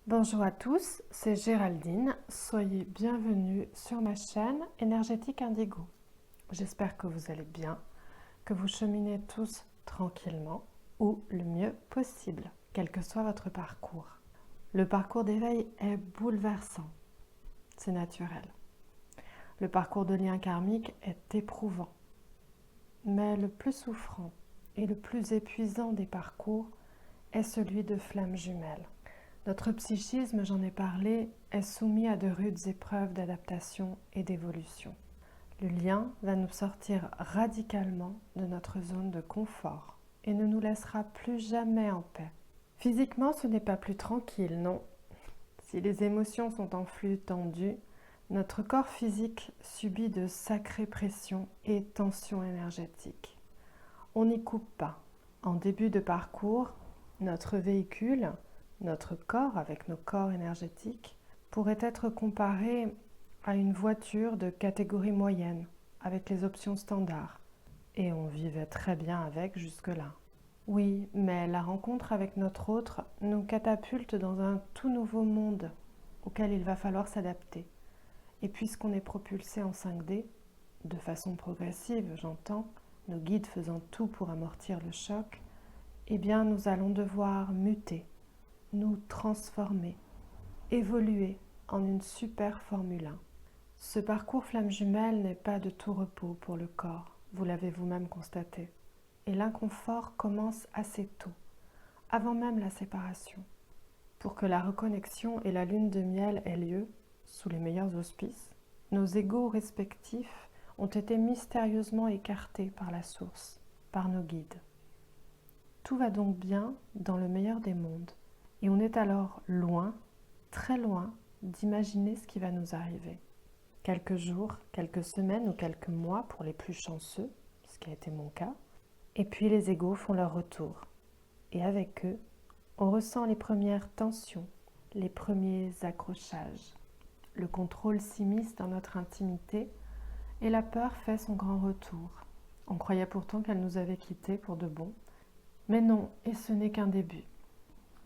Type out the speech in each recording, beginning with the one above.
Bonjour à tous, c'est Géraldine. Soyez bienvenus sur ma chaîne Énergétique Indigo. J'espère que vous allez bien, que vous cheminez tous tranquillement ou le mieux possible, quel que soit votre parcours. Le parcours d'éveil est bouleversant, c'est naturel. Le parcours de lien karmique est éprouvant. Mais le plus souffrant et le plus épuisant des parcours est celui de flammes jumelles. Notre psychisme, j'en ai parlé, est soumis à de rudes épreuves d'adaptation et d'évolution. Le lien va nous sortir radicalement de notre zone de confort et ne nous laissera plus jamais en paix. Physiquement, ce n'est pas plus tranquille, non. Si les émotions sont en flux tendu, notre corps physique subit de sacrées pressions et tensions énergétiques. On n'y coupe pas. En début de parcours, notre véhicule, notre corps avec nos corps énergétiques, pourrait être comparé à une voiture de catégorie moyenne avec les options standards. Et on vivait très bien avec jusque-là. Oui, mais la rencontre avec notre autre nous catapulte dans un tout nouveau monde auquel il va falloir s'adapter. Et puisqu'on est propulsé en 5D, de façon progressive, j'entends, nos guides faisant tout pour amortir le choc, eh bien nous allons devoir muter, nous transformer, évoluer en une super Formule 1. Ce parcours flamme jumelle n'est pas de tout repos pour le corps, vous l'avez vous-même constaté. Et l'inconfort commence assez tôt, avant même la séparation. Pour que la reconnexion et la lune de miel aient lieu, sous les meilleurs auspices, nos égos respectifs ont été mystérieusement écartés par la source, par nos guides. Tout va donc bien dans le meilleur des mondes. Et on est alors loin, très loin, d'imaginer ce qui va nous arriver. Quelques jours, quelques semaines ou quelques mois pour les plus chanceux, ce qui a été mon cas, et puis les égos font leur retour. Et avec eux, on ressent les premières tensions, les premiers accrochages. Le contrôle s'immisce dans notre intimité et la peur fait son grand retour. On croyait pourtant qu'elle nous avait quittés pour de bon. Mais non, et ce n'est qu'un début.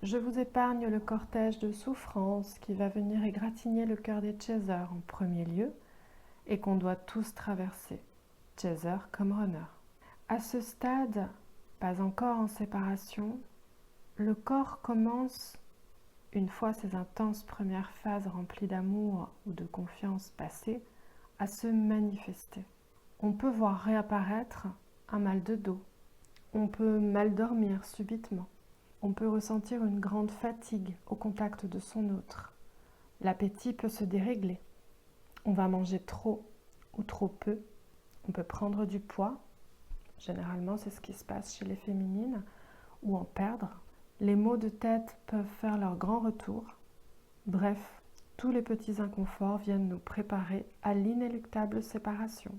Je vous épargne le cortège de souffrance qui va venir égratigner le cœur des chasers en premier lieu et qu'on doit tous traverser, chaser comme runner. À ce stade, pas encore en séparation, le corps commence, une fois ces intenses premières phases remplies d'amour ou de confiance passées, à se manifester. On peut voir réapparaître un mal de dos, on peut mal dormir subitement. On peut ressentir une grande fatigue au contact de son autre. L'appétit peut se dérégler. On va manger trop ou trop peu. On peut prendre du poids. Généralement, c'est ce qui se passe chez les féminines. Ou en perdre. Les maux de tête peuvent faire leur grand retour. Bref, tous les petits inconforts viennent nous préparer à l'inéluctable séparation.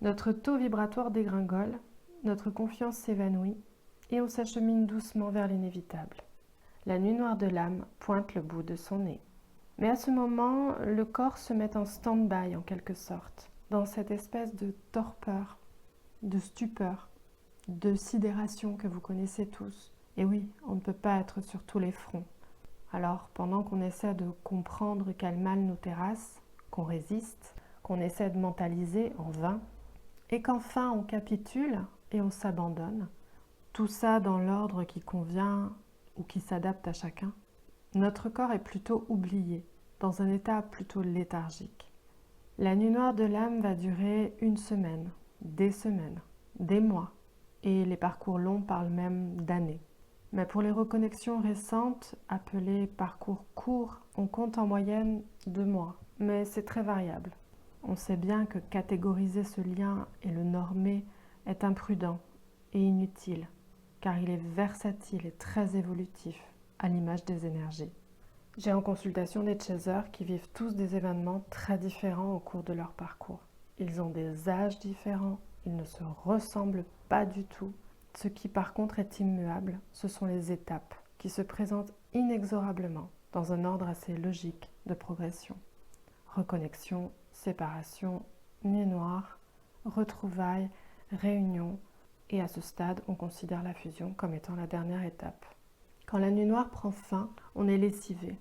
Notre taux vibratoire dégringole, notre confiance s'évanouit, et on s'achemine doucement vers l'inévitable. La nuit noire de l'âme pointe le bout de son nez. Mais à ce moment, le corps se met en stand-by en quelque sorte, dans cette espèce de torpeur, de stupeur, de sidération que vous connaissez tous. Et oui, on ne peut pas être sur tous les fronts. Alors, pendant qu'on essaie de comprendre quel mal nous terrasse, qu'on résiste, qu'on essaie de mentaliser en vain, et qu'enfin on capitule et on s'abandonne, tout ça dans l'ordre qui convient ou qui s'adapte à chacun. Notre corps est plutôt oublié, dans un état plutôt léthargique. La nuit noire de l'âme va durer une semaine, des mois, et les parcours longs parlent même d'années. Mais pour les reconnexions récentes, appelées parcours courts, on compte en moyenne 2 mois, mais c'est très variable. On sait bien que catégoriser ce lien et le normer est imprudent et inutile, car il est versatile et très évolutif, à l'image des énergies. J'ai en consultation des chasers qui vivent tous des événements très différents au cours de leur parcours. Ils ont des âges différents, ils ne se ressemblent pas du tout. Ce qui par contre est immuable, ce sont les étapes qui se présentent inexorablement dans un ordre assez logique de progression. Reconnexion, séparation, nuit noire, retrouvailles, réunion, et à ce stade, on considère la fusion comme étant la dernière étape. Quand la nuit noire prend fin, on est lessivé,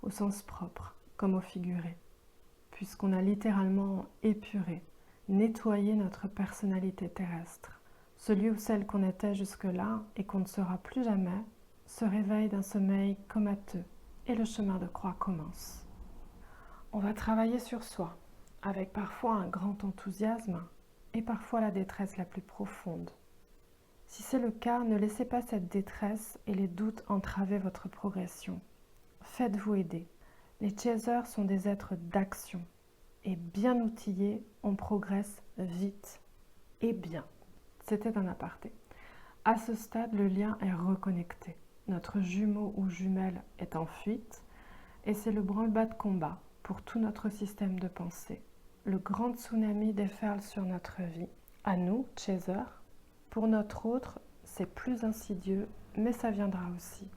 au sens propre comme au figuré, puisqu'on a littéralement épuré, nettoyé notre personnalité terrestre. Celui ou celle qu'on était jusque-là et qu'on ne sera plus jamais se réveille d'un sommeil comateux et le chemin de croix commence. On va travailler sur soi, avec parfois un grand enthousiasme et parfois la détresse la plus profonde. Si c'est le cas, ne laissez pas cette détresse et les doutes entraver votre progression. Faites-vous aider. Les chasers sont des êtres d'action et bien outillés, on progresse vite et bien. C'était un aparté. À ce stade, le lien est reconnecté. Notre jumeau ou jumelle est en fuite et c'est le branle-bas de combat pour tout notre système de pensée. Le grand tsunami déferle sur notre vie. À nous, chasers. Pour notre autre, c'est plus insidieux, mais ça viendra aussi.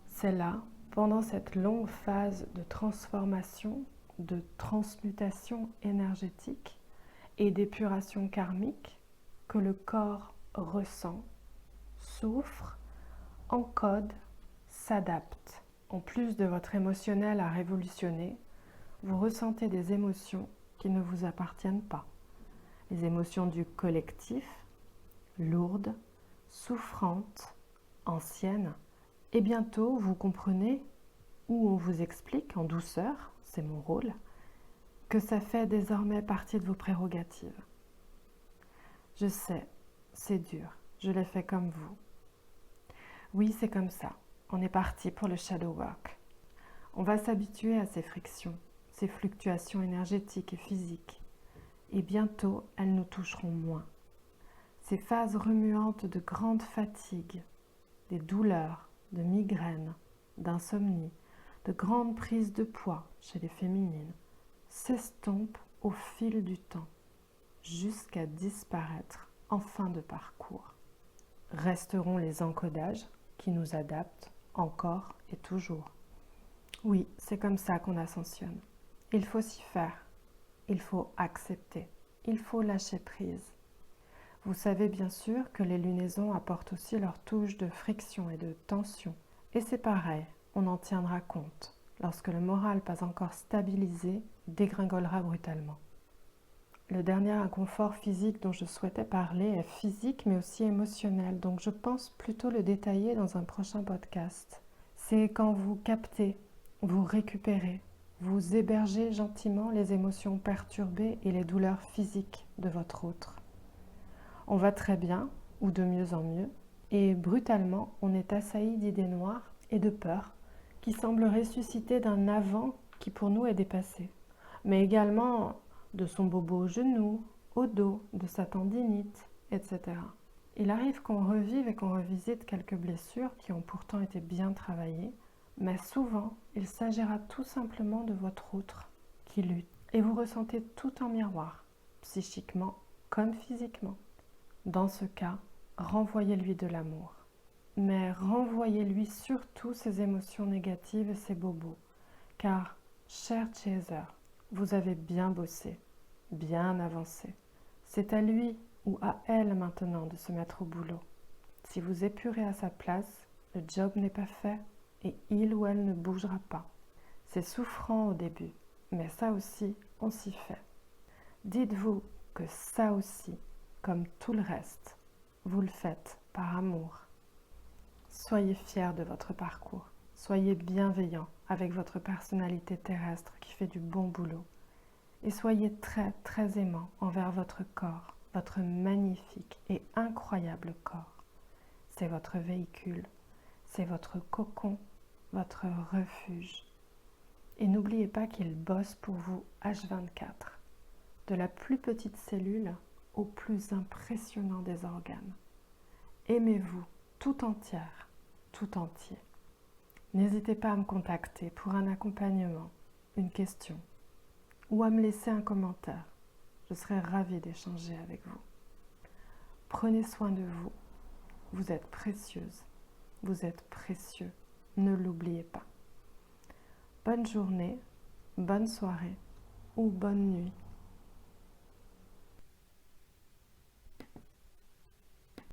C'est là, pendant cette longue phase de transformation, de transmutation énergétique et d'épuration karmique, que le corps ressent, souffre, encode, s'adapte. En plus de votre émotionnel à révolutionner, vous ressentez des émotions qui ne vous appartiennent pas. Les émotions du collectif, lourdes, souffrantes, anciennes, et bientôt vous comprenez, ou on vous explique en douceur, c'est mon rôle, que ça fait désormais partie de vos prérogatives. Je sais, c'est dur, je l'ai fait comme vous. Oui, c'est comme ça, on est parti pour le shadow work. On va s'habituer à ces frictions, ces fluctuations énergétiques et physiques, et bientôt elles nous toucheront moins. Ces phases remuantes de grande fatigue, des douleurs, de migraines, d'insomnie, de grandes prises de poids chez les féminines, s'estompent au fil du temps, jusqu'à disparaître en fin de parcours. Resteront les encodages qui nous adaptent encore et toujours. Oui, c'est comme ça qu'on ascensionne. Il faut s'y faire, il faut accepter, il faut lâcher prise. Vous savez bien sûr que les lunaisons apportent aussi leur touche de friction et de tension. Et c'est pareil, on en tiendra compte lorsque le moral pas encore stabilisé dégringolera brutalement. Le dernier inconfort physique dont je souhaitais parler est physique mais aussi émotionnel, donc je pense plutôt le détailler dans un prochain podcast. C'est quand vous captez, vous récupérez, vous hébergez gentiment les émotions perturbées et les douleurs physiques de votre autre. On va très bien, ou de mieux en mieux, et brutalement, on est assailli d'idées noires et de peurs qui semblent ressusciter d'un avant qui pour nous est dépassé, mais également de son bobo au genou, au dos, de sa tendinite, etc. Il arrive qu'on revive et qu'on revisite quelques blessures qui ont pourtant été bien travaillées, mais souvent, il s'agira tout simplement de votre autre qui lutte, et vous ressentez tout en miroir, psychiquement comme physiquement. Dans ce cas, renvoyez-lui de l'amour. Mais renvoyez-lui surtout ses émotions négatives et ses bobos. Car, cher chaser, vous avez bien bossé, bien avancé. C'est à lui ou à elle maintenant de se mettre au boulot. Si vous épurez à sa place, le job n'est pas fait et il ou elle ne bougera pas. C'est souffrant au début, mais ça aussi, on s'y fait. Dites-vous que ça aussi, comme tout le reste, vous le faites par amour. Soyez fiers de votre parcours. Soyez bienveillants avec votre personnalité terrestre qui fait du bon boulot. Et soyez très, très aimants envers votre corps, votre magnifique et incroyable corps. C'est votre véhicule, c'est votre cocon, votre refuge. Et n'oubliez pas qu'il bosse pour vous H24, de la plus petite cellule au plus impressionnant des organes. Aimez-vous tout entière, tout entier. N'hésitez pas à me contacter pour un accompagnement, une question, ou à me laisser un commentaire. Je serai ravie d'échanger avec vous. Prenez soin de vous. Vous êtes précieuse. Vous êtes précieux. Ne l'oubliez pas. Bonne journée, bonne soirée ou bonne nuit.